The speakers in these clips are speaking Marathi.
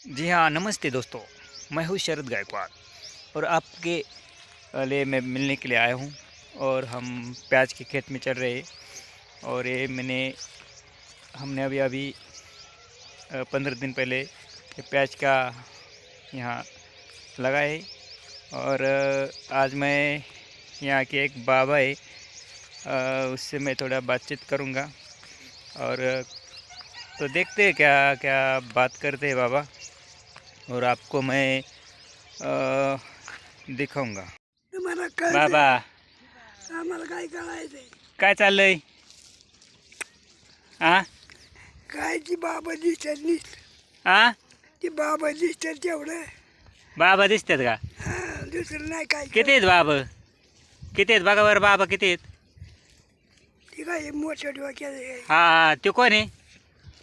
जी हाँ, नमस्ते दोस्तों। मैं हूँ शरद गायकवाड़ और आपके लिए मैं मिलने के लिए आया हूँ। और हम प्याज के खेत में चल रहे हैं। और ये हमने अभी अभी 15 दिन पहले ये प्याज का यहाँ लगा है। और आज मैं यहाँ के एक बाबा है, उससे मैं थोड़ा बातचीत करूँगा। और तो देखते हैं क्या क्या बात करते हैं बाबा, और आपको मैं दिखाऊंगा। तुम्हाला कळते बाबा आम्हाला काय करायचंय काय चाललंय? आ काय ती बाबा दिसतात नीट आ ती बाबा दिसतात तेवढं बाबा दिसतात का? दुसरं नाही काय किती आहेत बाबा? किती आहेत बघा बरं बाबा, किती आहेत? ती काय मोठ्या डोक्याचं आहे. हा, ते कोण आहे?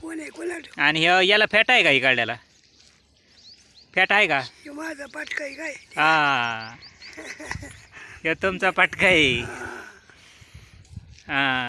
कोण आहे कोणाला आणि याला फॅट आहे का इकडल्याला? फॅट आहे का? हे माझा पाटका आहे काय हा, हे तुमचा पटका आहे. हा.